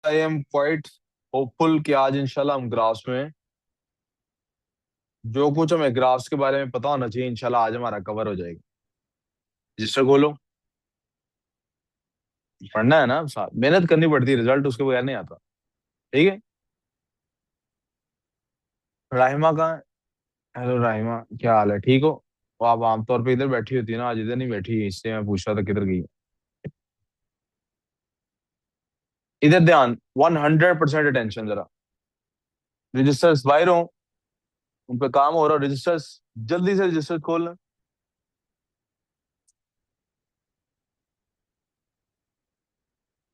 I am quite hopeful कि आज इंशाल्लाह हम ग्राफ्स में जो कुछ हमें ग्राफ्स के बारे में पता होना चाहिए इंशाल्लाह आज हमारा कवर हो जाएगा। रजिस्टर खोलो। पढ़ना है ना साथ मेहनत करनी पड़ती है, रिजल्ट उसके बगैर नहीं आता। ठीक है। राहिमा कहाँ है? हेलो राहिमा, क्या हाल है, ठीक हो? वो आप आमतौर पे इधर बैठी होती है ना, आज इधर नहीं बैठी, इससे मैं पूछ रहा था किधर गई। इधर ध्यान, 100% अटेंशन जरा। रजिस्टर्स बाहर हो, उन पे काम हो रहा, रजिस्टर्स जल्दी से रजिस्टर खोल लें।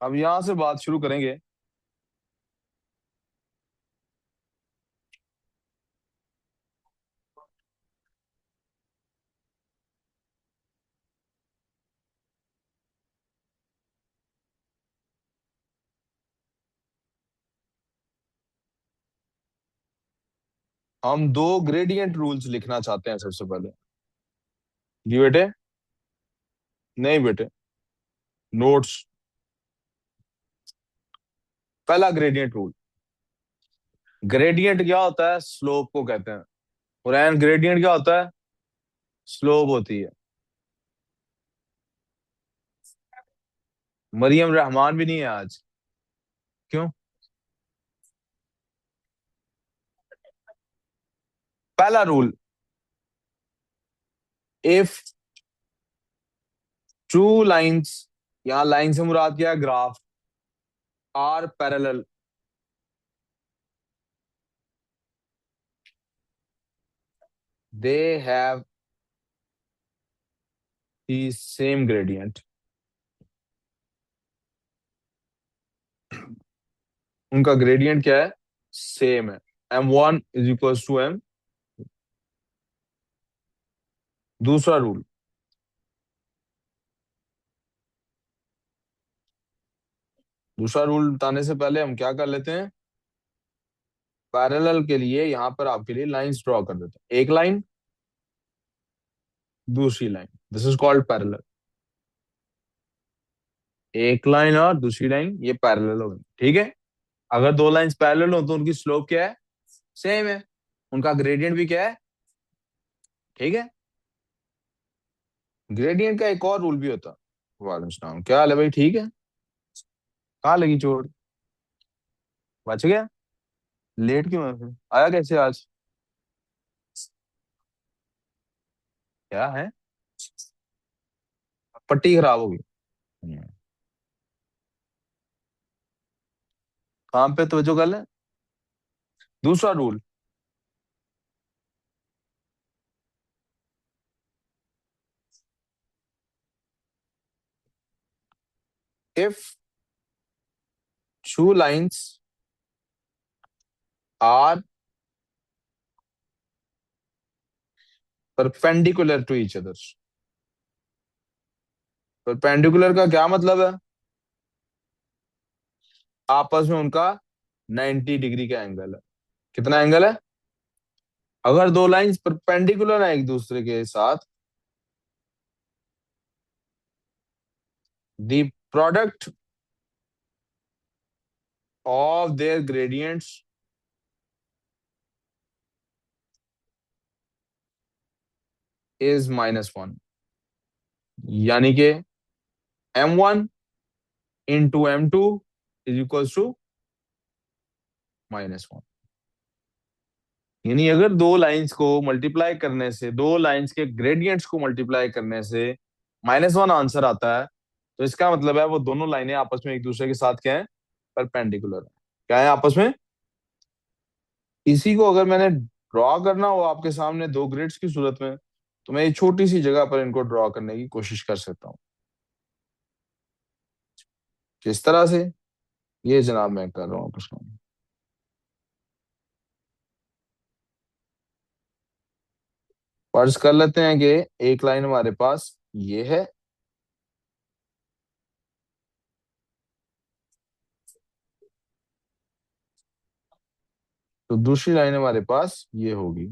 अब यहाँ से बात शुरू करेंगे। हम दो ग्रेडियंट रूल्स लिखना चाहते हैं सबसे पहले। जी बेटे। नहीं बेटे। नोट्स। पहला ग्रेडियंट रूल। ग्रेडियंट क्या होता है? स्लोप को कहते हैं। और एन ग्रेडियंट क्या होता है? स्लोप होती है। मरियम रहमान भी नहीं है आज। क्यों? पहला रूल, इफ टू लाइंस, यहां लाइन से मुराद क्या है? Graph. Are parallel, they have the same gradient. उनका ग्रेडियंट क्या है? सेम है। M1 = M। दूसरा रूल, दूसरा रूल बताने से पहले हम क्या कर लेते हैं? पैरेलल के लिए यहां पर आपके लिए लाइंस ड्रॉ कर देते हैं। एक लाइन, दूसरी line, this is called parallel. एक लाइन और दूसरी लाइन ये पैरेलल हो गई, ठीक है। अगर दो लाइंस पैरेलल हो तो उनकी स्लोप क्या है? सेम है। उनका ग्रेडियंट भी क्या है? ठीक है। ग्रेडियंट का एक और रूल भी होता। वालेकुम सलाम, क्या हाल है भाई, ठीक है? कहाँ लगी चोट? बच गया? लेट क्यों है फिर? आया कैसे आज? क्या है? पट्टी खराब होगी। हम्म। काम पे तवज्जो कर ले। दूसरा rule, if two lines are perpendicular to each other. Perpendicular का क्या मतलब है? आपस में उनका 90 डिग्री का एंगल है। कितना एंगल है? अगर दो लाइंस परपेंडिकुलर है एक दूसरे के साथ, the product of their gradients is -1। यानी कि M1 × M2 = -1। यानी अगर दो लाइंस को मल्टीप्लाई करने से, दो लाइंस के ग्रेडियंट्स को मल्टीप्लाई करने से -1 आंसर आता है, तो इसका मतलब है वो दोनों लाइनें आपस में एक दूसरे के साथ क्या है? परपेंडिकुलर है। क्या है आपस में? इसी को अगर मैंने ड्रॉ करना हो आपके सामने दो ग्रिड्स की सूरत में, तो मैं ये छोटी सी जगह पर इनको ड्रॉ करने की कोशिश कर सकता हूँ। किस तरह से? ये जनाब मैं कर रहा हूँ आपके सामने। फर्ज कर लेते हैं कि एक लाइन हमारे पास ये है, तो दूसरी लाइन हमारे पास ये होगी।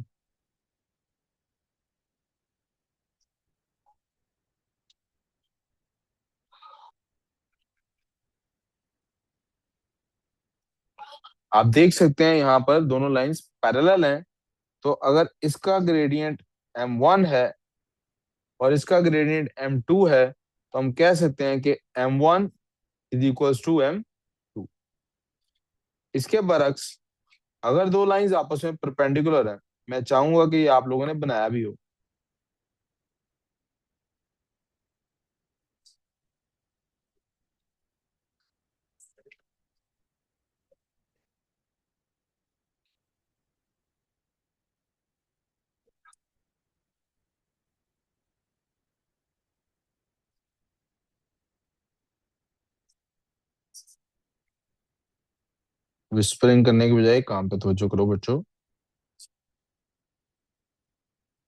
आप देख सकते हैं यहाँ पर दोनों लाइंस पैरेलल हैं। तो अगर इसका ग्रेडियंट m1 है और इसका ग्रेडियंट m2 है, तो हम कह सकते हैं कि m1 is equals to m2। इसके बरक्स अगर दो लाइंस आपस में परपेंडिकुलर हैं, मैं चाहूंगा कि ये आप लोगों ने बनाया भी हो। विस्परिंग करने की बजाय काम पे तवज्जो करो बच्चों।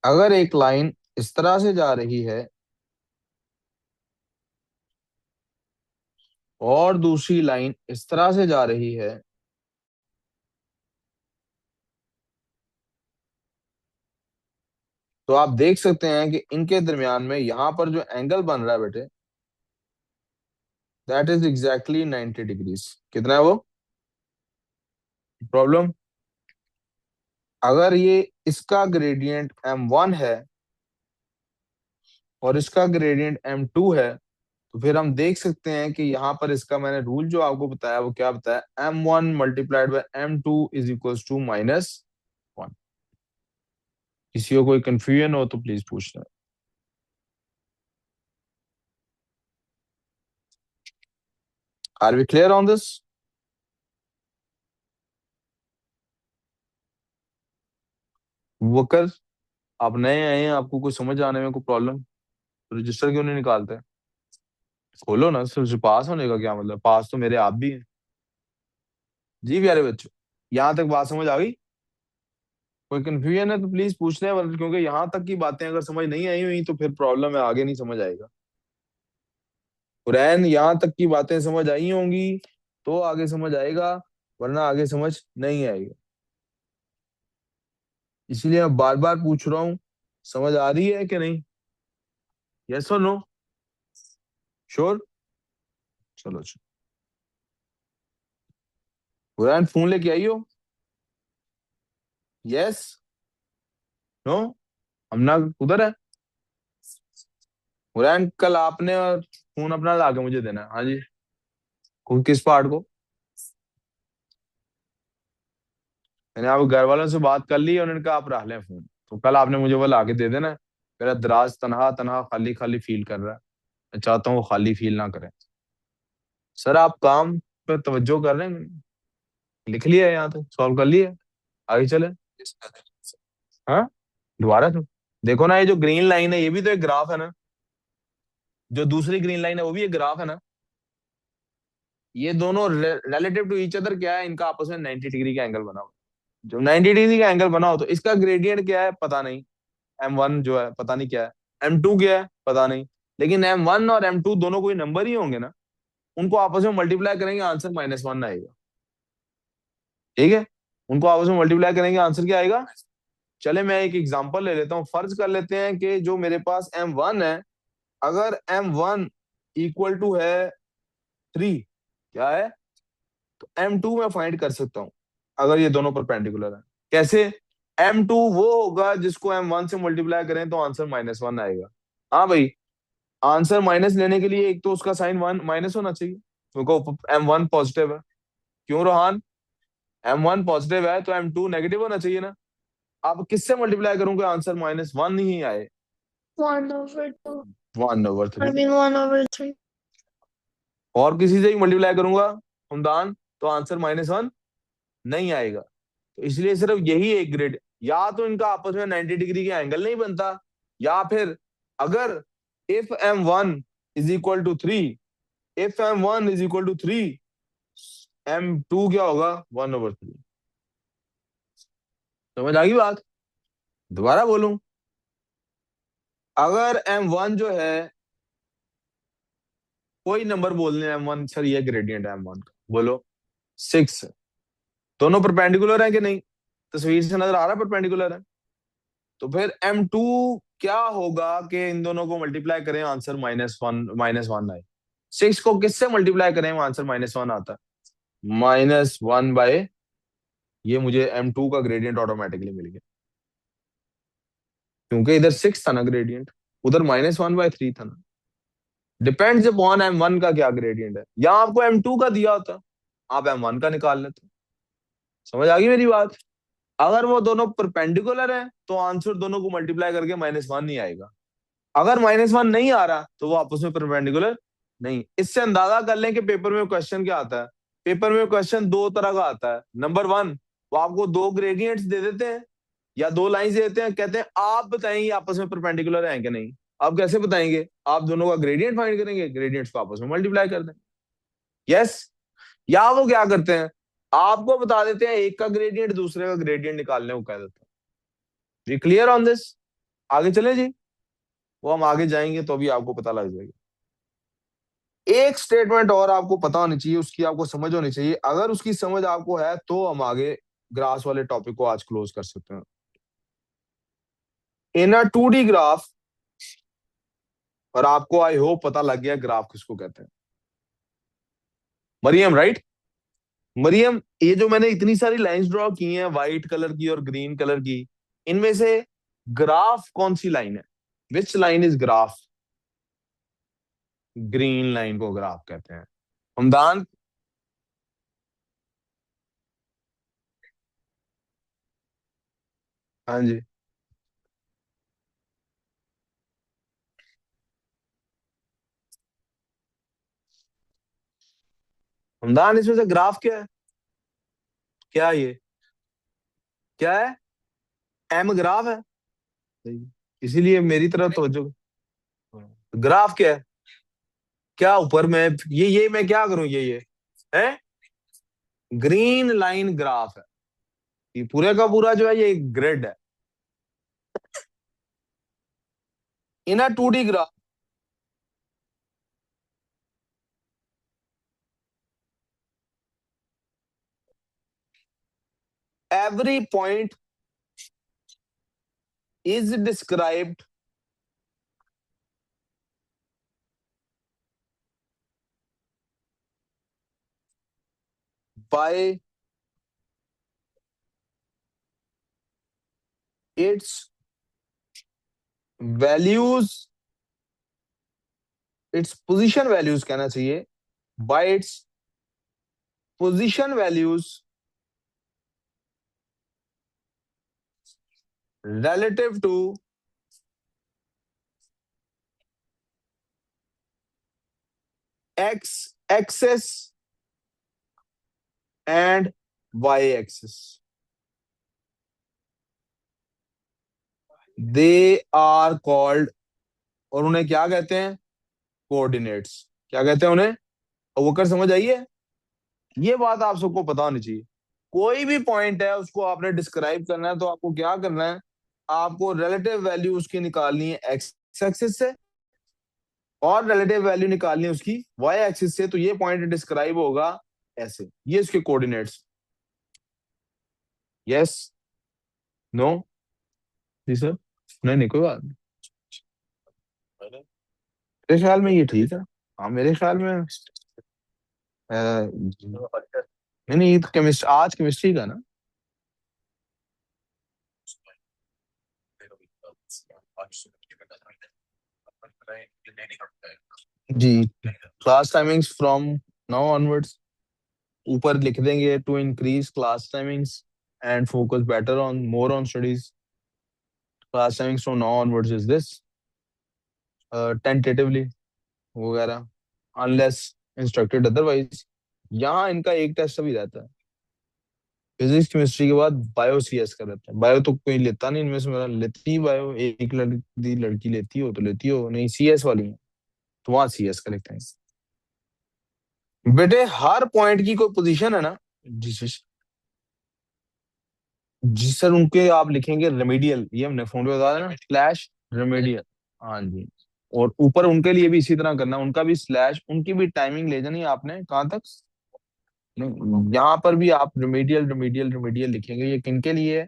अगर एक लाइन इस तरह से जा रही है और दूसरी लाइन इस तरह से जा रही है, तो आप देख सकते हैं कि इनके दरमियान में यहां पर जो एंगल बन रहा है बेटे, दैट इज एग्जैक्टली 90 डिग्रीज। कितना है वो प्रॉब्लम? अगर ये इसका ग्रेडियंट m1 है और इसका ग्रेडियंट m2 है, तो फिर हम देख सकते हैं कि यहाँ पर इसका मैंने रूल जो आपको बताया वो क्या बताया, m1 multiplied by m2 is equals to -1। किसी को कोई कंफ्यूजन हो तो प्लीज पूछना। Are we clear on this? Waqar, आप नए आए हैं, आपको कुछ समझ आने में कोई प्रॉब्लम, तो रजिस्टर क्यों नहीं निकालते? खोलो ना, सिर्फ पास होने का क्या मतलब, पास तो मेरे आप भी हैं। जी प्यारे बच्चों, यहाँ तक बात समझ आ गई? कोई कंफ्यूजन है तो प्लीज पूछ लें, वरना क्योंकि यहाँ तक की बातें अगर समझ नहीं आई हुई तो फिर प्रॉब्लम है, आगे नहीं समझ आएगा। कुरैन यहाँ तक की बातें समझ आई होंगी तो आगे समझ आएगा, वरना आगे समझ नहीं आएगा। इसलिए मैं बार बार पूछ रहा हूँ, समझ आ रही है कि नहीं? यस और नो? श्योर? चलो अच्छा। कुरैन फोन लेके आई हो? यस? नो? हमना उधर है? कुरैन कल आपने और फोन अपना ला के मुझे देना है। हाँ जी। किस पार्ट को? मैंने आप घर वालों से बात कर ली, उन्होंने कहा आप रख लें फोन, तो कल आपने मुझे वो ला के दे देना। मेरा दराज तनहा तनहा खाली खाली फील कर रहा है। मैं चाहता हूँ वो खाली फील ना करें। सर आप काम पे तवज्जो कर रहे हैं? लिख लिया है यहाँ तक, सॉल्व कर लिया, आगे चले। हाँ, दोबारा तो देखो ना, ये जो ग्रीन लाइन है ये भी तो एक ग्राफ है ना, जो दूसरी ग्रीन लाइन है वो भी एक ग्राफ है ना। ये दोनों रिलेटिव टू ईच अदर क्या है, इनका आपस में 90 डिग्री का एंगल बना हुआ। जो 90 डिग्री का एंगल बना हो तो इसका ग्रेडियंट क्या है पता नहीं, m1 जो है पता नहीं क्या है, m2 क्या है पता नहीं, लेकिन m1 और m2 दोनों कोई नंबर ही होंगे ना। उनको आपस में मल्टीप्लाई करेंगे, आंसर -1 आएगा। ठीक है, उनको आपस में मल्टीप्लाई करेंगे, आंसर क्या आएगा? चले मैं एक एग्जांपल ले लेता हूँ। फर्ज कर लेते हैं कि जो मेरे पास m1 है, अगर m1 इक्वल टू है 3, क्या है, तो m2 मैं फाइंड कर सकता हूँ अगर ये दोनों परपेंडिकुलर है। कैसे? m2 वो होगा जिसको m1 से मल्टीप्लाई करें तो आंसर -1 आएगा। हाँ भाई, आंसर माइनस लेने के लिए एक तो उसका साइन वन माइनस होना चाहिए, क्योंकि m1 पॉजिटिव है। क्यों रोहान? m1 पॉजिटिव है तो m2 नेगेटिव होना चाहिए ना। आप किससे मल्टीप्लाई करूंगे आंसर -1 ही आए? 1/2। 1/3। I mean 1/3। और किसी से ही मल्टीप्लाई करूंगा हमदान, तो आंसर -1 नहीं आएगा। तो इसलिए सिर्फ यही एक ग्रेड, या तो इनका आपस में 90 डिग्री का एंगल नहीं बनता, या फिर अगर if m1 is equal to 3, if m1 is equal to 3, m2 क्या होगा? 1/3। समझ आ गई बात? दोबारा बोलूं, अगर m1 जो है, कोई नंबर बोलने m1 सर, ये ग्रेडियंट है m1 का, बोलो 6। दोनों परपेंडिकुलर है कि नहीं? तस्वीर से नजर आ रहा है परपेंडिकुलर है। तो फिर m2 क्या होगा कि इन दोनों को मल्टीप्लाई करें, आंसर -1 आए। 6 को किससे मल्टीप्लाई करें आंसर -1 आता है? -1/, ये मुझे m2 का ग्रेडियंट ऑटोमेटिकली मिल गया, क्योंकि इधर 6 था ना ग्रेडियंट, उधर -1/3 था ना। डिपेंड्स अपॉन m1 का क्या ग्रेडियंट है, यहाँ आपको m2 का दिया होता, आप m1 का निकाल लेते। समझ आ गई मेरी बात? अगर वो दोनों परपेंडिकुलर है तो आंसर दोनों को मल्टीप्लाई करके -1 नहीं आएगा। अगर -1 नहीं आ रहा तो वो आपस में परपेंडिकुलर नहीं। इससे अंदाजा कर लें कि पेपर में क्वेश्चन क्या आता है। पेपर में क्वेश्चन दो तरह का आता है। नंबर वन, वो आपको दो ग्रेडियंट्स दे देते हैं या दो लाइंस दे देते हैं, कहते हैं आप बताएंगे आपस में परपेंडिकुलर है कि नहीं। आप कैसे बताएंगे? आप दोनों का ग्रेडियंट फाइंड करेंगे, ग्रेडियंट्स को आपस में मल्टीप्लाई कर दें। यस। या वो क्या करते हैं, आपको बता देते हैं एक का ग्रेडियंट दूसरे का ग्रेडियंट निकालने को कह देते हैं। जी क्लियर ऑन दिस? आगे चले जी। वो हम आगे जाएंगे तो भी आपको पता लग जाएगा। एक स्टेटमेंट और आपको पता होनी चाहिए, उसकी आपको समझ होनी चाहिए। अगर उसकी समझ आपको है तो हम आगे ग्राफ्स वाले टॉपिक को आज क्लोज कर सकते हैं। इन अ 2D ग्राफ, और आपको आई होप पता लग गया ग्राफ किसको कहते हैं। मरियम, राइट? मरियम, ये जो मैंने इतनी सारी लाइंस ड्रॉ की हैं, व्हाइट कलर की और ग्रीन कलर की, इनमें से ग्राफ कौन सी लाइन है? Which line is graph? Green line को ग्राफ कहते हैं। हमदान। हाँ जी। हमदान, इसमें से ग्राफ क्या है? क्या है ये? क्या है? एम ग्राफ है। सही। इसीलिए मेरी तरफ तो जो ग्राफ क्या है? क्या ऊपर में ये मैं क्या करूं, ये है ग्रीन लाइन ग्राफ है। ये पूरे का पूरा जो है ये ग्रिड है। इन अ 2D graph, every point is described bye it's values, its position values कहना चाहिए, bye its position values relative to x axis and y axis. They are called, और उन्हें क्या कहते हैं? कोऑर्डिनेट्स। क्या कहते हैं उन्हें? और वो कर समझ आइए, ये बात आप सबको पता होनी चाहिए। कोई भी पॉइंट है उसको आपने डिस्क्राइब करना है तो आपको क्या करना है? आपको रिलेटिव वैल्यू उसकी निकालनी है एक्स एक्सिस से, और रिलेटिव वैल्यू निकालनी है उसकी वाई एक्सिस से। तो ये पॉइंट डिस्क्राइब होगा ऐसे, ये उसके कोऑर्डिनेट्स। यस? नो? जी सर। नहीं नहीं, कोई बात नहीं। मेरे ख्याल में ये ठीक है। हाँ मेरे ख्याल में नहीं नहीं, ये तो केमिस्ट्री, आज केमिस्ट्री का ना। जी। Class timings from now onwards, ऊपर लिख देंगे to increase class timings and focus better on more on studies. Class timings from now onwards is this, tentatively वगैरह, अनलेस इंस्ट्रक्टेड अदरवाइज। यहाँ इनका एक टेस्ट अभी रहता है, फिजिक्स केमिस्ट्री के बाद बायो सीएस का रहता है। बायो तो कोई लेता नहीं इनमें से, मेरा लेती ही बायो, एक लड़की लड़की लेती हो तो लेती हो, नहीं सीएस वाली है तो वहां सीएस का लिखते हैं। बेटे हर पॉइंट की कोई पोजीशन है ना? जी सर। जी सर, उनके आप लिखेंगे रेमेडियल, ये हमने फोन पे बताया ना, स्लैश रेमेडियल। हाँ जी। और ऊपर उनके लिए भी इसी तरह करना, उनका भी स्लैश, उनकी भी टाइमिंग ले जानी है आपने कहाँ तक। यहाँ पर भी आप रेमेडियल रेमेडियल रेमेडियल लिखेंगे। ये किनके लिए है?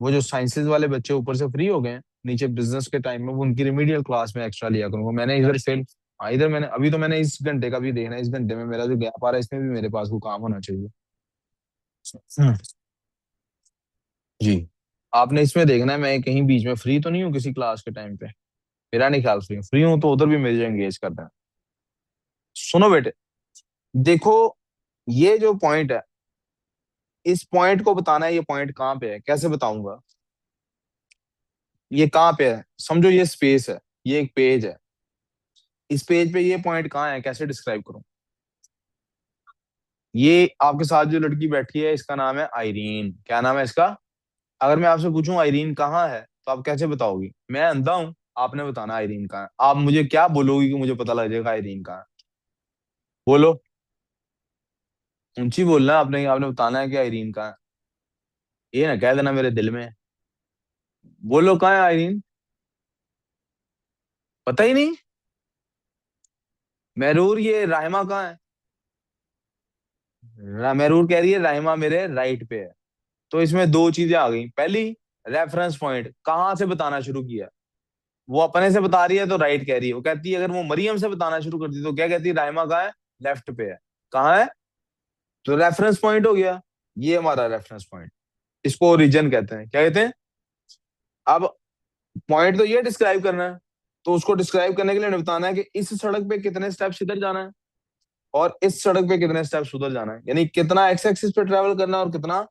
वो जो साइंसेज वाले बच्चे ऊपर से फ्री हो गए हैं, नीचे बिजनेस के टाइम में, वो उनकी रेमेडियल क्लास में एक्स्ट्रा लिया करूंगा मैंने इधर से। हाँ, इधर मैंने अभी तो मैंने इस घंटे का भी देखना है, इस घंटे में मेरा जो गैप आ रहा है इसमें भी मेरे पास वो काम होना चाहिए। हम्म। जी। आपने इसमें देखना है मैं कहीं बीच में फ्री तो नहीं हूँ किसी क्लास के टाइम पे। मेरा नहीं ख्याल फ्री हूँ तो उधर भी मेरे एंगेज करना है। सुनो बेटे, देखो, ये जो पॉइंट है, इस पॉइंट को बताना है, ये पॉइंट कहाँ पे है, कैसे बताऊंगा? ये कहाँ पे है, समझो ये स्पेस है, ये एक पेज है, इस पेज पे ये पॉइंट कहाँ है, कैसे डिस्क्राइब करूं? ये आपके साथ जो लड़की बैठी है इसका नाम है आइरीन। क्या नाम है इसका? अगर मैं आपसे पूछूं आइरीन कहाँ है तो आप कैसे बताओगी? मैं अंधा हूं, आपने बताना आइरीन कहाँ है। आप मुझे क्या बोलोगी कि मुझे पता लग जाएगा आइरीन कहाँ है? बोलो। ऊंची बोलना है आपने, आपने बताना है कि आइरीन कहाँ है। ये ना कह देना मेरे दिल में है। बोलो कहाँ है आइरीन? पता ही नहीं? महरूर, ये राहिमा कहाँ है? महरूर कह रही है राहिमा मेरे राइट पे है। तो इसमें दो चीजें आ गई। पहली, रेफरेंस पॉइंट कहाँ से बताना शुरू किया। वो अपने से बता रही है तो राइट कह रही है। वो कहती है अगर वो मरियम से बताना शुरू करती तो क्या कहती है, राइमा कहाँ है? लेफ्ट पे है। कहाँ है? तो रेफरेंस पॉइंट हो गया। ये हमारा रेफरेंस पॉइंट, इसको ओरिजिन कहते हैं। क्या कहते हैं? अब पॉइंट तो ये डिस्क्राइब करना है, तो उसको डिस्क्राइब करने के लिए हमें बताना है कि इस सड़क पे कितने स्टेप्स इधर जाना है और इस सड़क पे कितने स्टेप्स उधर जाना है, यानी कितना एक्स एक्सिस पे ट्रेवल करना है और कितना,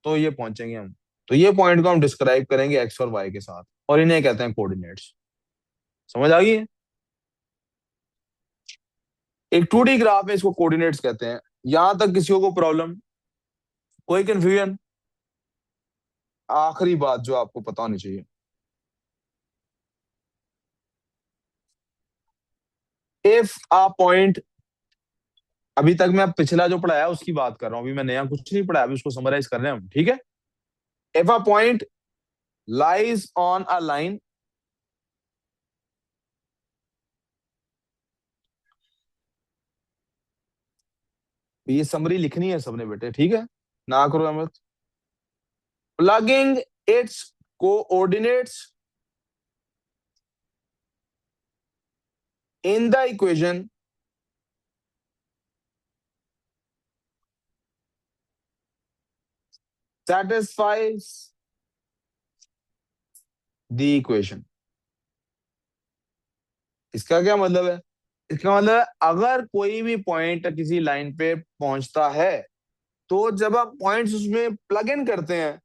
तो ये पहुंचेंगे हम। तो ये पॉइंट को हम डिस्क्राइब करेंगे एक्स और वाई के साथ, और इन्हें कहते हैं कोऑर्डिनेट्स। समझ आ गई है? एक 2D ग्राफ है, इसको कोऑर्डिनेट्स कहते हैं। यहां तक किसी को प्रॉब्लम, कोई कंफ्यूजन? आखिरी बात जो आपको पता होनी चाहिए, इफ अ पॉइंट, अभी तक मैं पिछला जो पढ़ाया उसकी बात कर रहा हूं, अभी मैं नया कुछ नहीं पढ़ाया, अभी उसको समराइज कर रहे हैं हम, ठीक है? If a point lies on a line, ये समरी लिखनी है सबने बेटे, ठीक है? ना करो Ahmad. Plugging its coordinates in the equation satisfies the equation। इसका क्या मतलब है? इसका मतलब है अगर कोई भी पॉइंट किसी लाइन पे पहुंचता है, तो जब आप पॉइंट्स उसमें प्लग इन करते हैं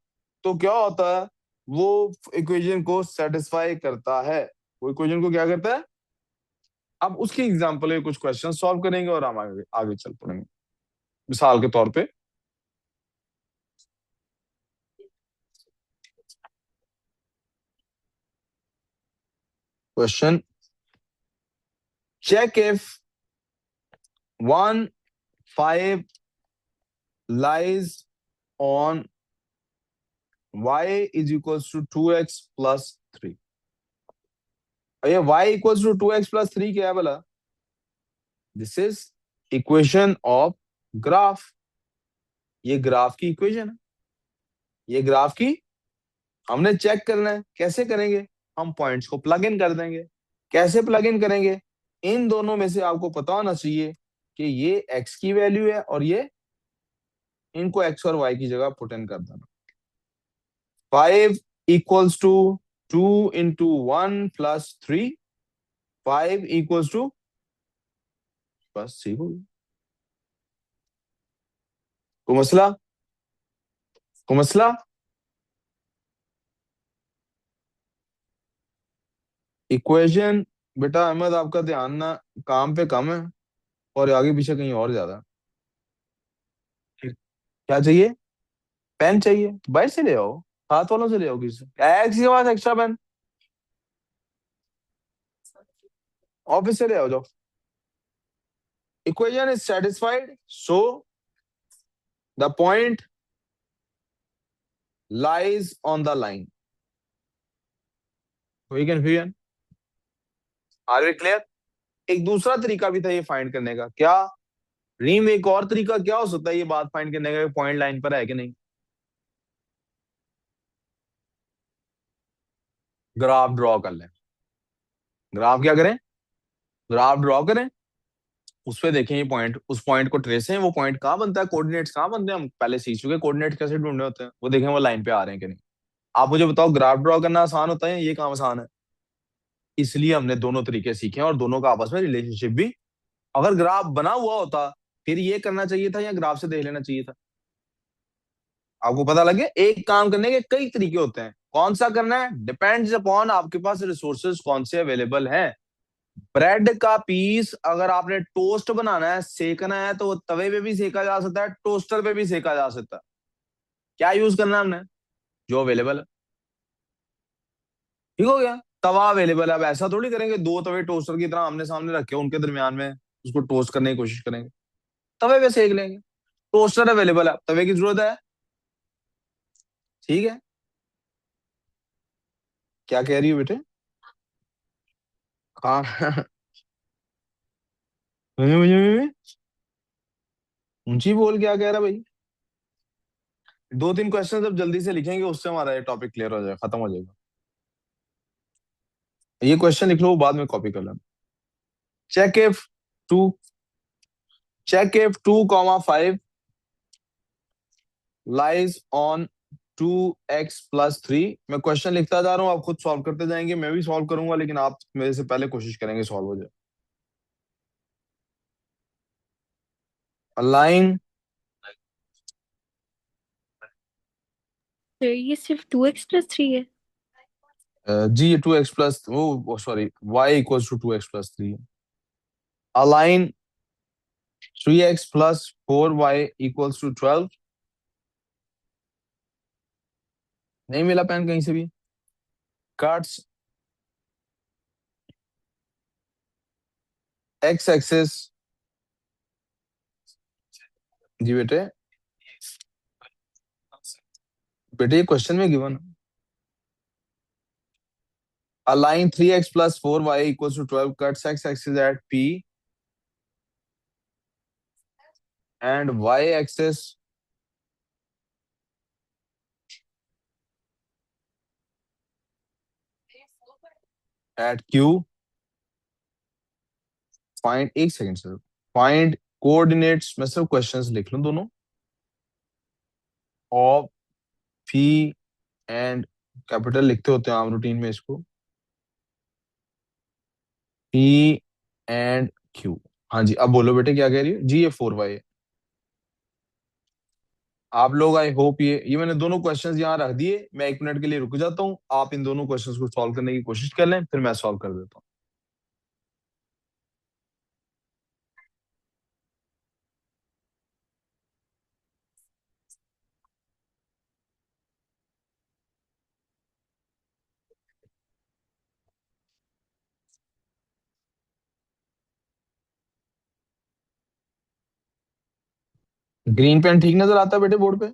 तो क्या होता है, वो इक्वेशन को सेटिस्फाई करता है। वो इक्वेशन को क्या करता है? अब उसकी एग्जांपल है, कुछ क्वेश्चन सॉल्व करेंगे और हम आगे आगे चल पड़ेंगे। मिसाल के तौर पे, question, check if 1 5 lies on y is equals to 2x plus 3। ये y equals to 2x plus 3 क्या है बोला? This is equation of graph. ये ग्राफ की इक्वेशन है, ये ग्राफ की, हमने चेक करना है। कैसे करेंगे? हम पॉइंट्स को प्लग इन कर देंगे। कैसे प्लग इन करेंगे? इन दोनों में से आपको पता होना चाहिए कि ये x की वैल्यू है और ये, इनको x और y की जगह पुट इन कर देना। 5 = 2 × 1 + 3। 5 = बस ठीक हो गया। कोई मसला? कोई मसला? इक्वेशन, बेटा अहमद आपका ध्यान ना काम पे कम है और आगे पीछे कहीं और ज्यादा। क्या चाहिए? पेन चाहिए? बाहर से ले आओ, हाथ वालों से ले आओ, किसी से, किसी के पास एक्स्ट्रा पेन? ऑफिस से ले आओ जाओ। Equation is satisfied, so the point lies on the line. कोई कंफ्यूजन? Are we clear? एक दूसरा तरीका भी था ये फाइंड करने का, क्या रीम? एक और तरीका क्या हो सकता है ये बात फाइंड करने का, पॉइंट लाइन पर है कि नहीं? ग्राफ ड्रॉ कर लें। ग्राफ क्या करें? ग्राफ ड्रॉ करें, उस पे देखें ये पॉइंट, उस पॉइंट को ट्रेस है, वो पॉइंट कहाँ बनता है, कोऑर्डिनेट्स कहाँ बनते हैं, हम पहले सीख चुके कोऑर्डिनेट कैसे ढूंढने होते हैं, वो देखें वो लाइन पे आ रहे हैं कि नहीं। आप मुझे बताओ ग्राफ ड्रॉ करना आसान होता है, ये काम आसान है? इसलिए हमने दोनों तरीके सीखे हैं और दोनों का आपस में रिलेशनशिप भी। अगर ग्राफ बना हुआ होता फिर ये करना चाहिए था या ग्राफ से देख लेना चाहिए था? आपको पता लगे एक काम करने के कई तरीके होते हैं, कौन सा करना है डिपेंड्स अपॉन आपके पास रिसोर्सेज कौन से अवेलेबल हैं। ब्रेड का पीस अगर आपने टोस्ट बनाना है, सेकना है, तो वो तवे पे भी सेका जा सकता है, टोस्टर पे भी सेका जा सकता है। क्या यूज करना है हमने? जो अवेलेबल है। ठीक हो गया। तवा अवेलेबल है, अब ऐसा थोड़ी करेंगे दो तवे टोस्टर की तरह आमने सामने रखे उनके दरमियान में उसको टोस्ट करने की कोशिश करेंगे, तवे पे सेक लेंगे। टोस्टर अवेलेबल है, तवे की जरूरत है। ठीक है। क्या कह रही हो बेटे? हाँ। ऊंची बोल, क्या कह रहा भाई? दो तीन क्वेश्चन जब जल्दी से लिखेंगे उससे हमारा ये टॉपिक क्लियर हो जाएगा, खत्म हो जाएगा। ये क्वेश्चन लिख लो, वो बाद में कॉपी कर लेना। Check if to check if 2,5 lies on 2x+3। मैं क्वेश्चन लिखता जा रहा हूँ, आप खुद सॉल्व करते जाएंगे, मैं भी सॉल्व करूंगा लेकिन आप मेरे से पहले कोशिश करेंगे सॉल्व हो जाए। लाइन। तो ये सिर्फ 2x+3 है। जी, 2x+ वो sorry, y = 2x+3। Align 3x + 4y = 12। नहीं मिला पेन कहीं से भी? Cuts x access. जी बेटे, बेटे ये क्वेश्चन में given. Align 3x + 4y = 12 cuts x axis at p and y axis at q। Find, एक सेकंड सर, फाइंड कोऑर्डिनेट्स, मैं सिर्फ क्वेश्चंस लिख लूं दोनों, ऑफ पी एंड, कैपिटल लिखते होते हैं आम रूटीन में इसको, पी एंड क्यू। हाँ जी, अब बोलो बेटे क्या कह रही हो जी? ये 4y है। आप लोग आई होप ये मैंने दोनों क्वेश्चंस यहाँ रख दिए, मैं 1 मिनट के लिए रुक जाता हूँ, आप इन दोनों क्वेश्चंस को सॉल्व करने की कोशिश कर लें, फिर मैं सॉल्व कर देता हूँ। ग्रीन पेन ठीक नजर आता है बेटे बोर्ड पे?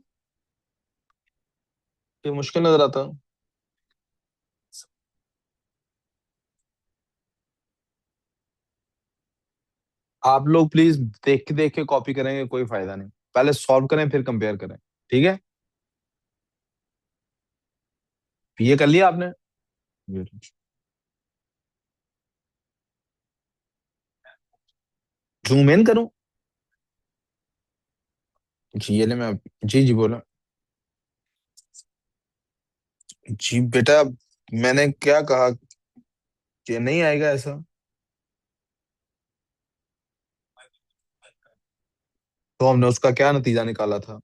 ये मुश्किल नजर आता है? आप लोग प्लीज देख के कॉपी करेंगे कोई फायदा नहीं, पहले सॉल्व करें फिर कंपेयर करें। ठीक है। ये कर लिया आपने? जूम इन करूं? जी ये ले मैं, जी जी बोला। जी बेटा, मैंने क्या कहा कि नहीं आएगा ऐसा? तो हमने उसका क्या नतीजा निकाला था?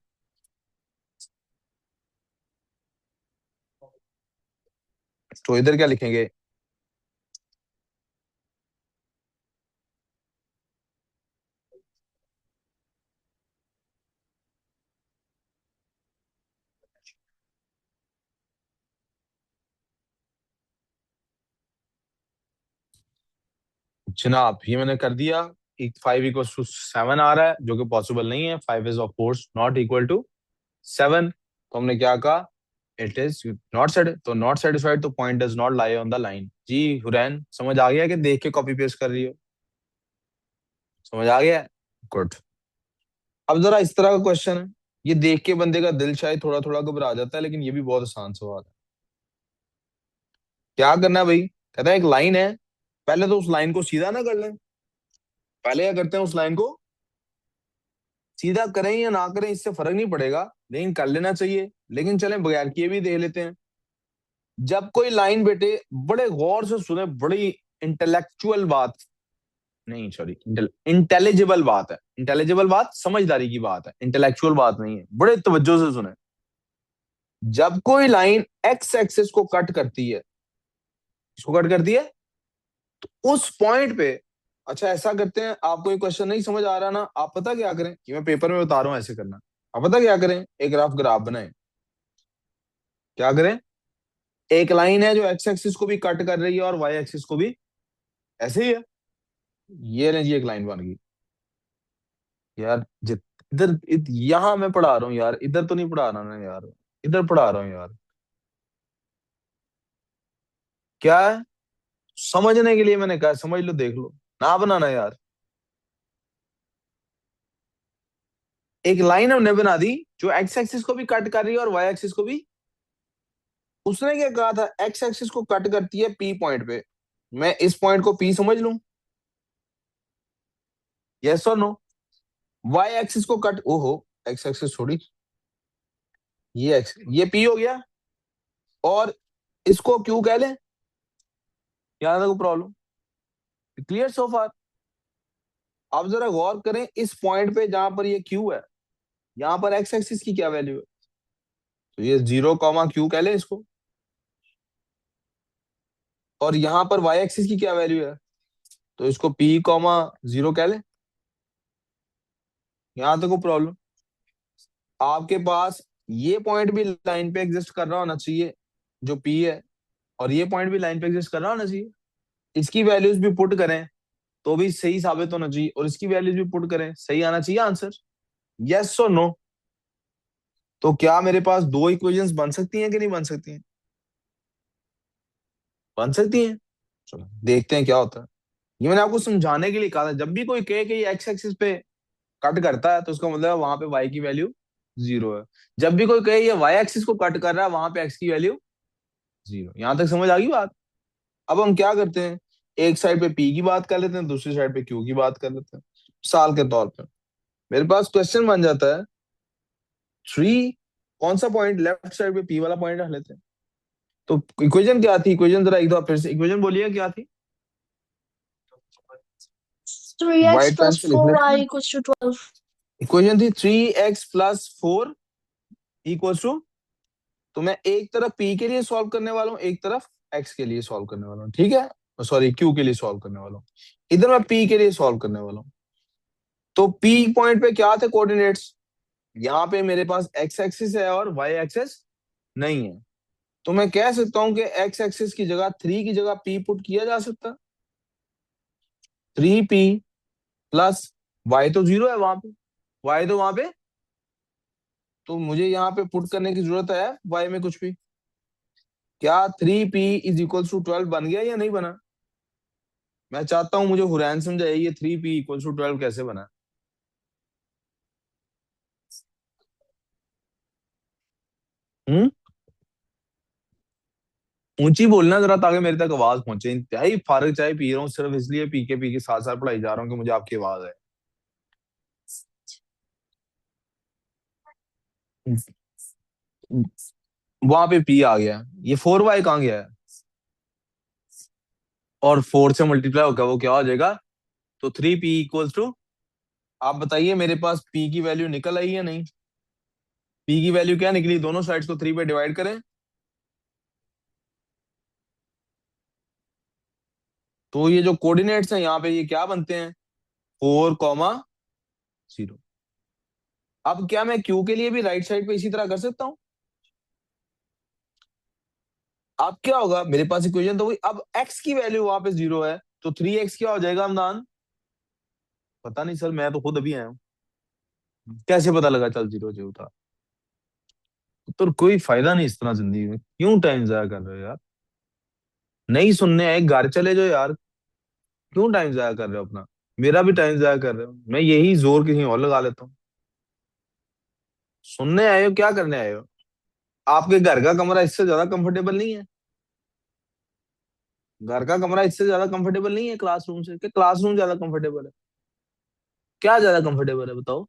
तो इधर क्या लिखेंगे? जनाब ये मैंने कर दिया। 5 = 7 आ रहा है जो कि पॉसिबल नहीं है, 5 is of course not equal to 7। तो हमने क्या कहा? इट इज नॉट सेट, तो नॉट सेटिस्फाइड, तो point does not lie on the line. जी हुरैन, समझ आ गया कि देख के कॉपी पेस्ट कर रही हो? समझ आ गया? गुड। अब जरा इस तरह का क्वेश्चन है, ये देख के बंदे का दिल शायद थोड़ा थोड़ा घबरा जाता है, लेकिन ये भी बहुत आसान सवाल है। क्या करना है भाई? कहता है एक लाइन है, पहले तो उस लाइन को सीधा ना कर लें, पहले क्या करते हैं, उस लाइन को सीधा करें या ना करें इससे फर्क नहीं पड़ेगा, लेकिन कर लेना चाहिए। लेकिन चलें बगैर किए भी देख लेते हैं। जब कोई लाइन बेटे, बड़े गौर से सुने, बड़ी इंटेलेक्चुअल बात, नहीं सॉरी, इंटेलिजिबल बात है, इंटेलिजिबल बात समझदारी की बात है, इंटेलेक्चुअल बात नहीं है, बड़े तवज्जो से सुने। जब कोई लाइन एक्स एक्सिस को कट करती है, इसको कट करती है, तो उस पॉइंट पे, अच्छा ऐसा करते हैं, आपको ये क्वेश्चन नहीं समझ आ रहा ना, आप पता क्या करें, कि मैं पेपर में बता रहा हूं ऐसे करना। आप पता क्या करें, एक रफ ग्राफ बनाएं। क्या करें, एक लाइन है जो एक्स एक्सिस को भी कट कर रही है और वाई एक्सिस को भी, ऐसे ही है। ये लें जी, एक लाइन बन गई। यार इधर यहां मैं पढ़ा रहा हूँ यार, इधर तो नहीं पढ़ा रहा ना यार, इधर पढ़ा रहा हूँ यार। क्या है, समझने के लिए मैंने कहा, समझ लो, देख लो, ना बनाना यार। एक लाइन हमने बना दी जो एक्स एक्सिस को भी कट कर रही है और वाई एक्सिस को भी। उसने क्या कहा था, एक्स एक्सिस को कट करती है पी पॉइंट पे, मैं इस पॉइंट को पी समझ लूं, यस और नो। वाई एक्सिस को कट, ओहो, एक्स एक्सिस छोड़ी, ये एक्स, ये पी हो गया, और इसको क्यू कह लें। यहां तक प्रॉब्लम क्लियर सो फार। आप जरा गौर करें, इस पॉइंट पे जहां पर ये क्यू है, यहां पर एक्स एक्सिस की क्या वैल्यू है, तो ये 0 क्यू कह लें इसको। और यहां पर वाई एक्सिस की क्या वैल्यू है, तो इसको P, 0 कह लें। यहां तक को प्रॉब्लम। आपके पास ये पॉइंट भी लाइन पे एग्जिस्ट कर रहा होना चाहिए, जो P है, और ये पॉइंट भी लाइन पे एग्जिस्ट कर रहा होना चाहिए। इसकी वैल्यूज भी पुट करें तो भी सही साबित होना चाहिए, और इसकी वैल्यूज भी पुट करें, सही आना चाहिए आंसर। यस और नो। तो क्या मेरे पास दो इक्वेशंस बन सकती हैं कि नहीं बन सकती हैं, बन सकती हैं। चलो देखते हैं क्या होता है। ये मैंने आपको समझाने के लिए कहा था, जब भी कोई कहे कि ये एक्स एक्सिस पे कट करता है तो उसका मतलब है वहां पे वाई की वैल्यू 0 है। जब भी कोई कहे ये वाई एक्सिस को कट कर रहा है, वहां पे एक्स की वैल्यू 0। यहां तक समझ आ गई बात। अब हम क्या करते हैं, एक साइड पे पी की बात कर लेते हैं, दूसरी साइड पे क्यू की बात कर लेते हैं, साल के तौर पे। मेरे पास क्वेश्चन बन जाता है 3, कौन सा पॉइंट, लेफ्ट साइड पे पी वाला पॉइंट रख लेते हैं। तो इक्वेशन क्या थी, इक्वेशन जरा एक दो फिर से इक्वेशन बोलिए क्या थी। 3x व्हाइट पेन plus से लिख लेते 4y हैं। equals to 12. इक्वेशन थी 3x+4 इक्वल्स टू, तो मैं एक तरफ पी के लिए सॉल्व करने वाला हूँ, एक तरफ एक्स के लिए सॉल्व करने वाला हूँ, ठीक है, सॉरी क्यू के लिए सॉल्व करने वाला हूँ। इधर मैं पी के लिए सॉल्व करने वाला हूँ। तो पी पॉइंट पे क्या थे कोऑर्डिनेट्स, यहाँ पे मेरे पास एक्स एक्सिस है और वाई एक्सिस नहीं है। तो मैं कह सकता हूं कि एक्स एक्सिस की जगह 3 की जगह पी पुट किया जा सकता। 3p+ वाई तो 0 है वहां पे, वाई तो वहां पे, तो मुझे यहाँ पे पुट करने की जरूरत है वाई में कुछ भी। क्या 3p = 12 बन गया या नहीं बना। मैं चाहता हूं मुझे हुरैन समझाइए, ये 3p = 12 कैसे बना। हम्म, ऊंची बोलना जरा, ताकि मेरे तक आवाज पहुंचे। इंतहाई फारग चाय पी रहा हूँ, सिर्फ इसलिए पी के साथ साथ पढ़ाई जा रहा हूँ कि मुझे आपकी आवाज है। वहां पे पी आ गया, ये 4y कहाँ गया है, और 4 से मल्टीप्लाई होगा वो क्या हो जाएगा, तो 3p = आप बताइए मेरे पास p की वैल्यू निकल आई या नहीं। p की वैल्यू क्या निकली, दोनों साइड्स को 3 पे डिवाइड करें, तो ये जो कोऑर्डिनेट्स हैं यहाँ पे ये क्या बनते हैं, 4, 0। अब क्या मैं q के लिए भी राइट साइड पे इसी तरह कर सकता हूँ। अब क्या होगा, मेरे पास इक्वेशन तो हुई, अब x की वैल्यू वहां पे 0 है, तो 3x क्या हो जाएगा हमदान। पता नहीं सर, मैं तो खुद अभी आया हूँ, कैसे पता लगा, चल 0 0 था। तो कोई फायदा नहीं इस तरह जिंदगी में, क्यों टाइम जाया कर रहे हो यार। नहीं सुनने आए, घर चले जाओ यार, क्यों टाइम जाया कर रहे हो अपना, मेरा भी टाइम जाया कर रहे हो। मैं यही जोर कहीं और लगा लेता हूँ। सुनने आए हो, क्या करने आए हो। आपके घर का कमरा इससे ज्यादा कंफर्टेबल नहीं है। घर का कमरा इससे ज्यादा कंफर्टेबल नहीं है क्लासरूम से, कि क्लासरूम ज्यादा कंफर्टेबल है? क्या ज्यादा कंफर्टेबल है बताओ?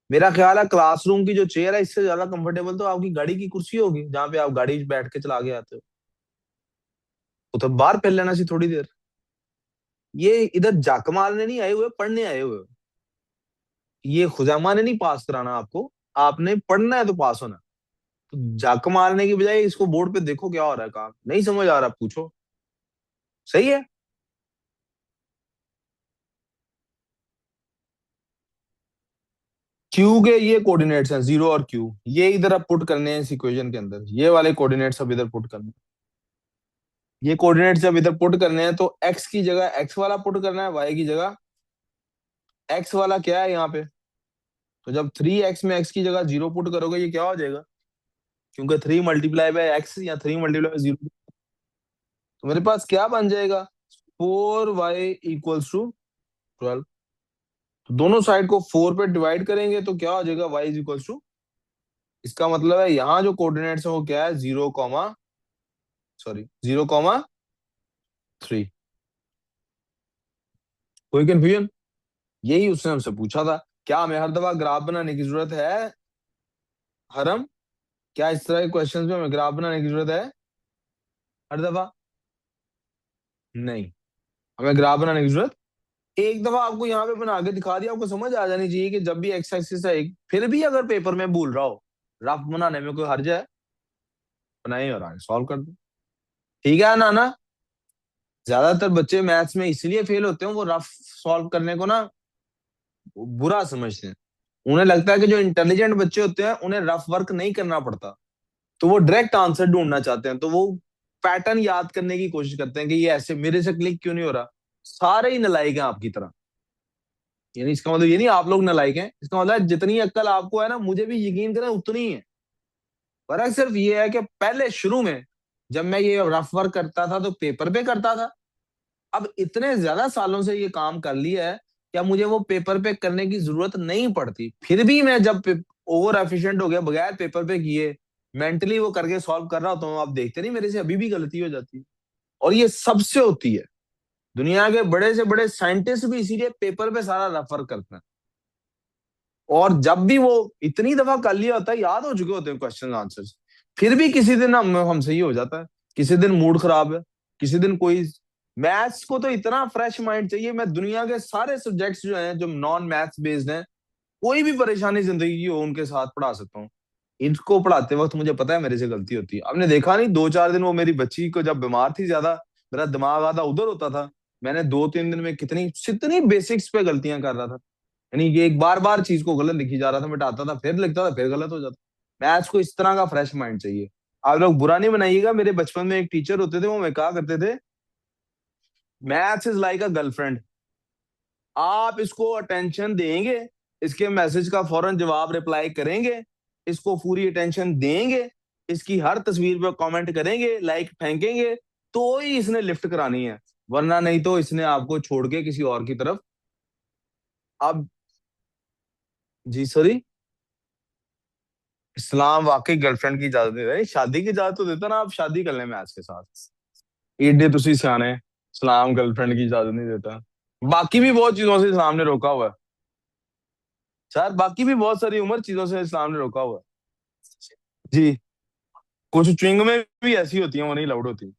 मेरा ख्याल है क्लासरूम की जो चेयर है इससे ज्यादा कंफर्टेबल तो आपकी गाड़ी की कुर्सी होगी, जहाँ पे आप गाड़ी बैठ के चला के आते हो। वो तो बाहर पहन लेना चाहिए थोड़ी देर। ये इधर जाक मारने नहीं आए हुए, पढ़ने आए हुए हो। ये खुजामा ने नहीं पास कराना आपको, आपने पढ़ना है तो पास होना। तो जाक मारने की बजाय इसको बोर्ड पे देखो क्या हो रहा है, काम नहीं समझ आ रहा पूछो। सही है। क्यू के ये कोऑर्डिनेट्स हैं, जीरो और क्यू, ये इधर अब पुट करने हैं इस इक्वेशन के अंदर, ये वाले कोऑर्डिनेट्स अब इधर पुट करने हैं। ये कोऑर्डिनेट्स जब इधर पुट करने हैं तो एक्स की जगह एक्स वाला पुट करना है, वाई की जगह एक्स वाला क्या है यहाँ पे। तो जब 3x में x की जगह जीरो पुट करोगे ये क्या हो जाएगा, क्योंकि 3 × या 3 × 0, तो मेरे पास क्या बन जाएगा, 4y = 12। तो दोनों साइड को 4 पे डिवाइड करेंगे तो क्या हो जाएगा, y = इसका मतलब है यहाँ जो कोऑर्डिनेट्स है वो क्या है, 0, कोई कंफ्यूजन? यही उसने हमसे पूछा था, क्या हमें हर दफा ग्राफ बनाने की जरूरत है हरम? क्या इस तरह के क्वेश्चंस में हमें ग्राफ बनाने की जरूरत है हर दफा? नहीं, हमें ग्राफ बनाने की जरूरत, एक दफा आपको यहाँ पे बना के दिखा दिया, आपको समझ आ जानी चाहिए कि जब भी एक्स एक्सिस है फिर भी अगर पेपर में भूल रहा हो, रफ बनाने में कोई हर्ज है? बनाइए और आगे सॉल्व कर दो। ठीक है ना ना? ज्यादातर बच्चे मैथ्स में इसलिए फेल होते हैं, वो रफ सॉल्व करने को ना बुरा समझते हैं। उन्हें लगता है कि जो इंटेलिजेंट बच्चे होते हैं उन्हें रफ वर्क नहीं करना पड़ता, तो वो डायरेक्ट आंसर ढूंढना चाहते हैं, तो वो पैटर्न याद करने की कोशिश करते हैं कि ये ऐसे मेरे से क्लिक क्यों नहीं हो रहा। सारे ही नालायक हैं आपकी तरह। यानी इसका मतलब ये नहीं आप लोग नालायक हैं, इसका मतलब है जितनी अक्ल आपको है ना, मुझे भी यकीन करें उतनी ही है। फर्क सिर्फ ये है कि पहले शुरू में जब मैं ये रफ वर्क करता था तो पेपर पे करता था। अब इतने ज्यादा सालों से ये काम कर लिया है क्या मुझे वो पेपर पे करने की जरूरत नहीं पड़ती, फिर भी मैं जब ओवर एफिशिएंट हो गया बगैर पेपर पे किए मेंटली वो करके सॉल्व कर रहा होता हूँ, आप देखते नहीं मेरे से अभी भी गलती हो जाती है। और ये सबसे होती है। दुनिया के बड़े से बड़े साइंटिस्ट भी इसीलिए पेपर पे सारा रेफर करते हैं। और जब भी वो इतनी दफा कर लिया होता है, याद हो चुके होते हैं क्वेश्चन आंसर्स, फिर भी किसी दिन हमसे ही हो जाता है। किसी दिन मूड खराब है, किसी दिन कोई, मैथ्स को तो इतना फ्रेश माइंड चाहिए। मैं दुनिया के सारे सब्जेक्ट्स जो हैं जो नॉन मैथ्स बेस्ड हैं, कोई भी परेशानी जिंदगी की हो उनके साथ पढ़ा सकता हूँ। इनको पढ़ाते वक्त मुझे पता है मेरे से गलती होती है। आपने देखा नहीं 2-4 दिन वो मेरी बच्ची को जब बीमार थी ज्यादा, मेरा दिमाग आधा उधर होता था, मैंने 2-3 दिन में कितनी कितनी बेसिक्स पे गलतियां कर रहा था। यानी ये एक बार बार चीज को गलत लिखी जा रहा था, मिटाता था फिर लिखता था फिर गलत हो जाता। मैथ्स को इस तरह का फ्रेश माइंड चाहिए। आप लोग बुरा नहीं बनाइएगा, मेरे बचपन में एक टीचर होते थे, वो मैं कहा करते थे, maths is like a girlfriend. आप इसको अटेंशन देंगे, इसके मैसेज का फौरन जवाब रिप्लाई करेंगे, इसको पूरी अटेंशन देंगे, इसकी हर तस्वीर पर कमेंट करेंगे, लाइक फेंकेंगे, तो ही इसने लिफ्ट करानी है, वरना नहीं तो इसने आपको छोड़ के किसी और की तरफ। अब जी सॉरी, इस्लाम वाकई गर्लफ्रेंड की इजाजत देता है, शादी की इजाजत तो देता ना, आप शादी कर लें मैच के साथ। ईडे तुसी सियाने, इस्लाम गर्लफ्रेंड की इजाजत नहीं देता। बाकी भी बहुत चीजों से इस्लाम ने रोका हुआ है सर, बाकी भी बहुत सारी उम्र चीजों से इस्लाम ने रोका हुआ है। जी, कुछ च्युइंग में भी ऐसी होती है, वो नहीं लाउड होती।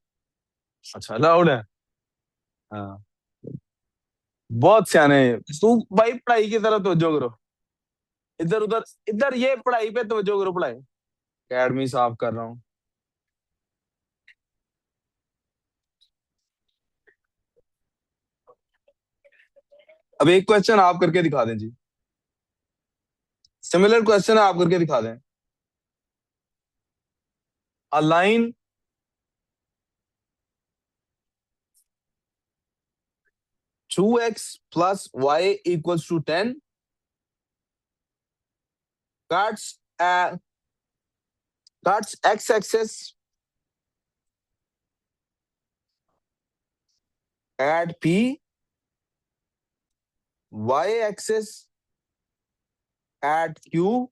अच्छा लाउड है। हाँ, बहुत सियाने हैं। तू भाई पढ़ाई की तरफ तवज्जो करो, इधर उधर, इधर ये पढ़ाई पे तवज्जो करो, पढ़ाई। एकेडमी साफ कर रहा हूँ। अब एक क्वेश्चन आप करके दिखा दें जी, सिमिलर क्वेश्चन आप करके दिखा दें। A line 2x plus y equals to 10 cuts cuts x-axis at P, y-axis at Q.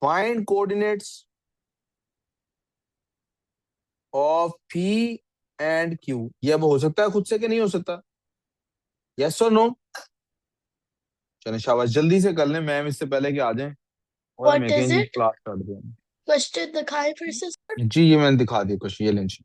Find coordinates of P and Q, ये अब हो सकता है खुद से कि नहीं हो सकता? यस और नो? चलो शाबाश, जल्दी से कर लें मैम, इससे पहले कि आ जाएं और हम What is जी it? क्लास कर दें। Question दिखाए फिर से sir? जी ये मैंने दिखा दिया कुछ, ये लें जी।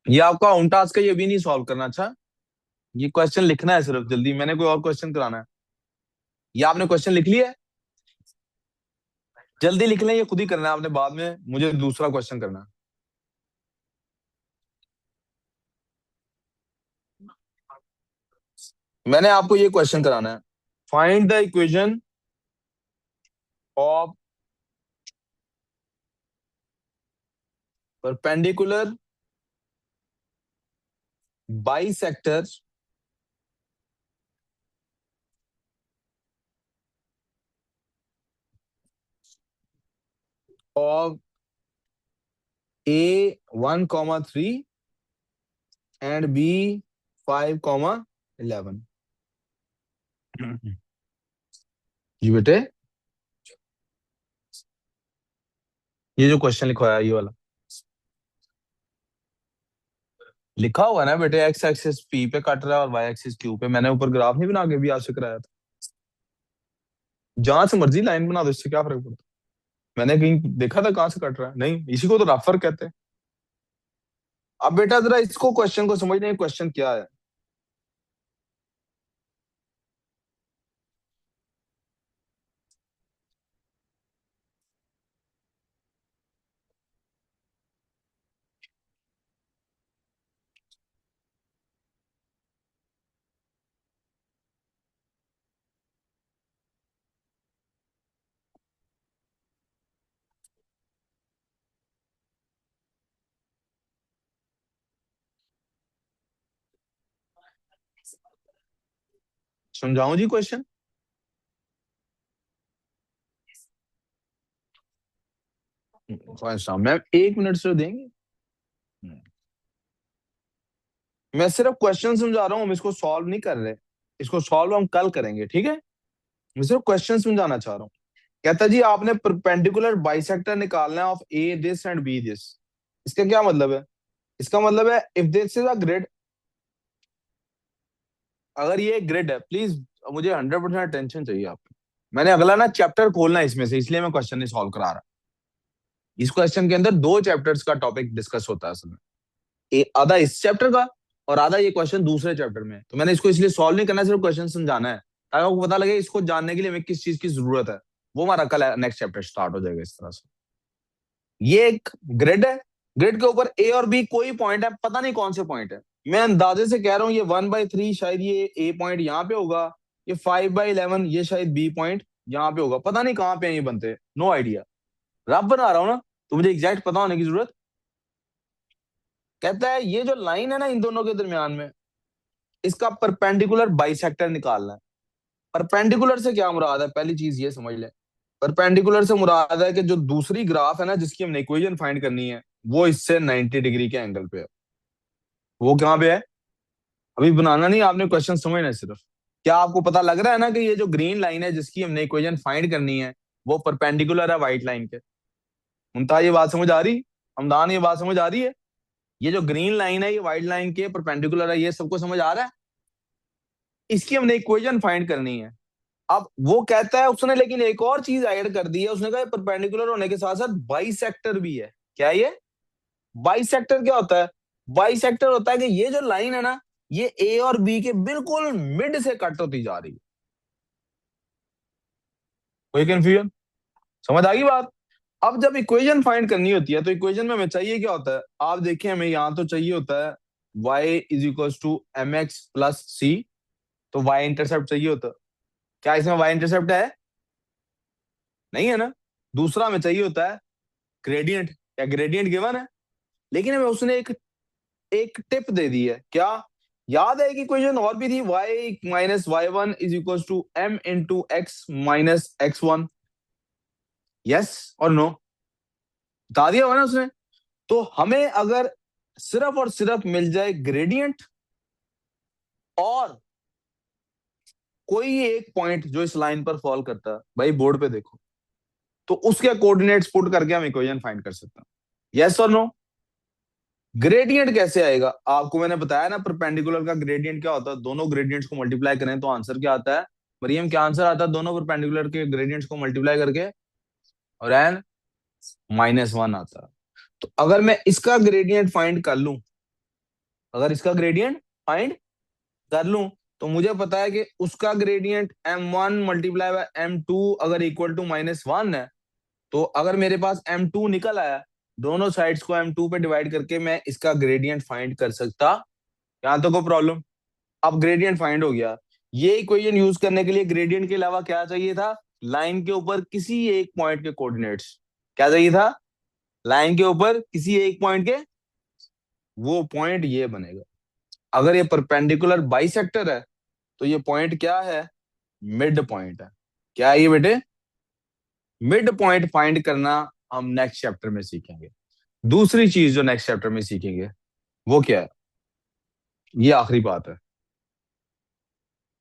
ये आपका होम टास्क है, ये भी नहीं सॉल्व करना। अच्छा, ये क्वेश्चन लिखना है सिर्फ जल्दी, मैंने कोई और क्वेश्चन कराना है? ये आपने क्वेश्चन लिख लिया है? जल्दी लिख लें, ये खुद ही करना है आपने, बाद में मुझे दूसरा क्वेश्चन करना है। मैंने आपको ये क्वेश्चन कराना है, find the equation of perpendicular bisector of A1,3 and B5,11। जी बेटे, ये जो क्वेश्चन लिखवाया ये वाला लिखा हुआ है ना बेटे, एक्स एक्सिस पी पे कट रहा है और वाई एक्सिस क्यू पे। मैंने ऊपर ग्राफ नहीं बना के भी आपसे कराया था। जहां से मर्जी लाइन बना दो, इससे क्या फर्क पड़ता है? मैंने कहीं देखा था कहां से कट रहा है? नहीं, इसी को तो रफर कहते हैं। अब बेटा जरा इसको क्वेश्चन को समझने, क्वेश्चन क्या है। समझाऊं जी क्वेश्चन? मैम 1 मिनट से देंगे? मैं सिर्फ क्वेश्चन समझा रहा हूँ, हम इसको सॉल्व नहीं कर रहे। इसको सॉल्व हम कल करेंगे, ठीक है? मैं सिर्फ क्वेश्चन समझाना चाह रहा हूँ। कहता जी आपने परपेंडिकुलर बाइसेक्टर निकालना है of A this and B this. इसका क्या मतलब है? इसका मतलब है if this is a grid, अगर ये ग्रिड है, प्लीज मुझे 100% अटेंशन चाहिए आपकी। मैंने अगला ना चैप्टर खोलना है इसमें से, इसलिए मैं क्वेश्चन नहीं सॉल्व करा रहा। इस क्वेश्चन के अंदर 2 चैप्टर्स का टॉपिक डिस्कस होता है असल में, आधा इस चैप्टर का और आधा ये क्वेश्चन दूसरे चैप्टर में। तो मैंने इसको इसलिए सॉल्व नहीं करना, सिर्फ क्वेश्चन समझाना है, ताकि आपको पता लगे इसको जानने के लिए हमें किस चीज की जरूरत है। वो हमारा कल नेक्स्ट चैप्टर स्टार्ट हो जाएगा इस तरह से। ये एक ग्रिड है, ग्रिड के ऊपर ए और बी कोई पॉइंट है, पता नहीं कौन से पॉइंट है। मैं अंदाजे से कह रहा हूँ ये 1/3 शायद ये ए पॉइंट यहाँ पे होगा, ये 5/11 ये शायद बी पॉइंट यहाँ पे होगा, पता नहीं कहाँ पे ये बनते, नो आइडिया। रफ बना रहा हूँ ना, तो मुझे एग्जैक्ट पता होने की जरूरत। कहता है ये जो लाइन है ना इन दोनों के दरमियान में, इसका परपेंडिकुलर बाइसेक्टर निकालना है। परपेंडिकुलर से क्या मुराद है, पहली चीज ये समझ ले। परपेंडिकुलर से मुराद है कि जो दूसरी ग्राफ है ना जिसकी हमने इक्वेशन फाइंड करनी है, वो इससे 90 डिग्री के एंगल पे है। वो कहाँ पे है? अभी बनाना नहीं, आपने क्वेश्चन समझना है सिर्फ। क्या आपको पता लग रहा है ना कि ये जो ग्रीन लाइन है जिसकी हमने इक्वेशन फाइंड करनी है, वो परपेंडिकुलर है व्हाइट लाइन के? मुमता ये बात समझ आ रही? हमदान ये बात समझ आ रही है? ये जो ग्रीन लाइन है ये व्हाइट लाइन के परपेंडिकुलर है, ये सबको समझ आ रहा है? इसकी हमने इक्वेशन फाइंड करनी है। अब वो कहता है उसने, लेकिन एक और चीज ऐड कर दी है, उसने कहा परपेंडिकुलर होने के साथ साथ बाइसेक्टर भी है। क्या ये बाइसेक्टर क्या होता है? बाइसेक्टर होता है कि ये जो लाइन है ना, ये ए और बी के बिल्कुल मिड से कट होती जा रही है। कोई कंफ्यूजन? समझ आ गई बात? अब जब इक्वेशन फाइंड करनी होती है, तो इक्वेशन में हमें चाहिए क्या होता है? आप देखिए, हमें यहां तो चाहिए होता है y is equal to M X plus C, तो y इंटरसेप्ट चाहिए होता है। क्या इसमें y इंटरसेप्ट है? नहीं है ना। दूसरा हमें चाहिए होता है ग्रेडियंट, या ग्रेडियंट गिवन है। लेकिन हमें उसने एक एक टिप दे दी है। क्या? याद है कि इक्वेशन और भी थी, y minus y one is equal to m into x minus x one. Yes और नो? बता दिया हुआ ना उसने। तो हमें अगर सिर्फ और सिर्फ मिल जाए ग्रेडियंट और कोई एक पॉइंट जो इस लाइन पर फॉल करता है, भाई बोर्ड पे देखो, तो उसके कोऑर्डिनेट्स पुट करके हम इक्वेशन फाइंड कर सकते हैं। यस और नो? ग्रेडियंट कैसे आएगा? आपको मैंने बताया ना, परपेंडिकुलर का ग्रेडियंट क्या होता है, दोनों ग्रेडियंट्स को मल्टीप्लाई करें तो आंसर क्या आता है? मरियम, क्या आंसर आता है दोनों परपेंडिकुलर के ग्रेडियंट्स को मल्टीप्लाई करके? और एन -1 आता है। तो अगर मैं इसका ग्रेडियंट फाइंड कर लूं, अगर इसका ग्रेडियंट फाइंड कर लूं, तो मुझे पता है कि उसका gradient m1 multiply by m2 अगर इक्वल टू -1 है, तो अगर मेरे पास m2 निकल आया, दोनों साइड्स को m2 पे डिवाइड करके मैं इसका ग्रेडियंट फाइंड कर सकता। यहां तो कोई प्रॉब्लम? अब ग्रेडियंट फाइंड हो गया। ये इक्वेशन यूज करने के लिए ग्रेडियंट के अलावा क्या चाहिए था? लाइन के ऊपर किसी एक पॉइंट के कोऑर्डिनेट्स। क्या चाहिए था? लाइन के ऊपर किसी एक पॉइंट के, वो पॉइंट ये बनेगा। अगर ये परपेंडिकुलर बाइसेक्टर है, तो ये पॉइंट क्या है? मिड पॉइंट है। क्या है ये बेटे? मिड पॉइंट फाइंड करना हम नेक्स्ट चैप्टर में सीखेंगे। दूसरी चीज जो नेक्स्ट चैप्टर में सीखेंगे, वो क्या है? ये आखिरी बात है।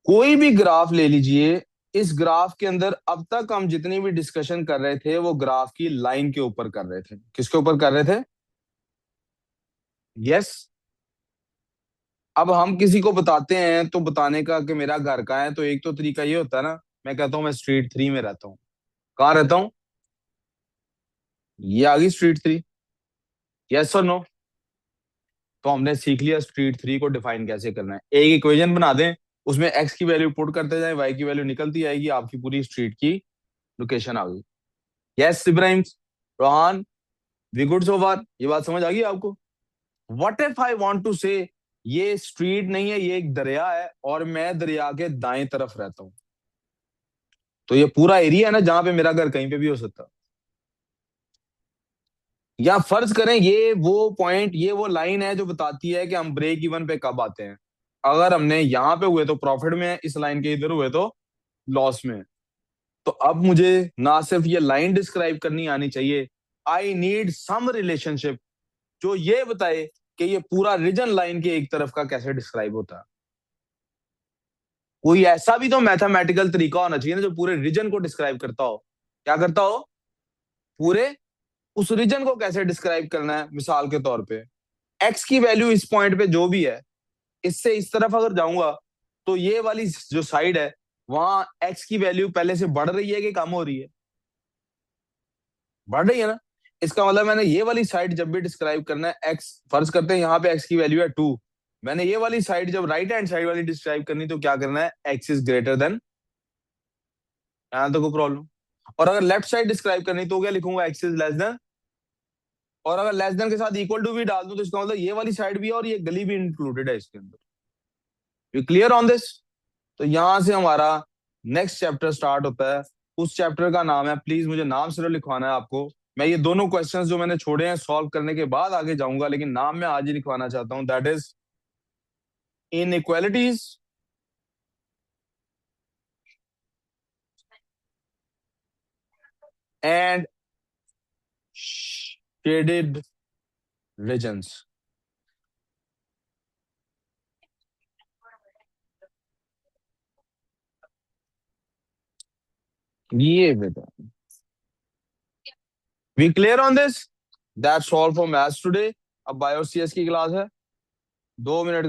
कोई भी ग्राफ ले लीजिए, इस ग्राफ के अंदर अब तक हम जितनी भी डिस्कशन कर रहे थे, वो ग्राफ की लाइन के ऊपर कर रहे थे। किसके ऊपर कर रहे थे? यस। अब हम किसी को बताते हैं तो बताने का कि मेरा घर कहाँ है, तो एक तो तरीका ये होता है ना, मैं कहता हूँ मैं स्ट्रीट 3 में रहता हूँ। कहाँ रहता हूँ? ये आ गई स्ट्रीट 3। यस और नो? तो हमने सीख लिया स्ट्रीट 3 को डिफाइन कैसे करना है। एक इक्वेशन बना दें, उसमें एक्स की वैल्यू पुट करते जाए, वाई की वैल्यू निकलती आएगी, आपकी पूरी स्ट्रीट की लोकेशन आ गई। Yes Ibrahim, Rohan, we good so far? ये बात समझ आ गई आपको? What if I want to say, ये स्ट्रीट नहीं है, ये एक दरिया है और मैं दरिया के दाएं तरफ रहता हूं, तो ये पूरा एरिया है ना जहां पे मेरा घर कहीं पे भी हो सकता है। या फर्ज करें ये वो पॉइंट, ये वो लाइन है जो बताती है कि हम ब्रेक इवन पे कब आते हैं। अगर हमने यहां पे हुए तो प्रॉफिट में है, इस लाइन के इधर हुए तो लॉस में है। तो अब मुझे ना सिर्फ ये लाइन डिस्क्राइब करनी आनी चाहिए, आई नीड सम रिलेशनशिप जो ये बताए कि ये पूरा रीजन लाइन के एक तरफ का कैसे डिस्क्राइब होता है। कोई ऐसा भी तो मैथमेटिकल तरीका होना चाहिए ना जो पूरे रीजन को डिस्क्राइब करता हो। क्या करता हो? पूरे उस रीजन को कैसे डिस्क्राइब करना है। मिसाल के तौर पे एक्स की वैल्यू इस पॉइंट पे जो भी है, इससे इस तरफ अगर जाऊंगा, तो ये वाली जो साइड है, वहां एक्स की वैल्यू पहले से बढ़ रही है कि कम हो रही है? बढ़ रही है ना। इसका मतलब मैंने ये वाली साइड जब भी डिस्क्राइब करना है, एक्स फर्ज करते हैं यहाँ पे एक्स की वैल्यू है 2, मैंने ये वाली साइड जब राइट हैंड साइड वाली डिस्क्राइब करनी, तो क्या करना है? X is greater than. यहाँ तो कोई प्रॉब्लम? और अगर लेफ्ट साइड डिस्क्राइब करनी तो क्या लिखूंगा? X is less than. और अगर लेस देन के साथ इक्वल टू भी डाल दूं, तो इसका मतलब ये वाली साइड भी है और ये गली भी इंक्लूडेड है इसके अंदर। You clear on this? तो यहां से हमारा नेक्स्ट चैप्टर स्टार्ट होता है। उस चैप्टर का नाम है, प्लीज मुझे नाम सिर्फ लिखवाना है आपको। मैं ये दोनों क्वेश्चंस जो मैंने छोड़े हैं सॉल्व करने के बाद आगे जाऊंगा, लेकिन नाम मैं आज ही लिखवाना चाहता हूं, that is inequalities and shaded regions. ये बेटा, we clear on this? That's all for maths today. अब बायो सीएस की क्लास है, 2 मिनट का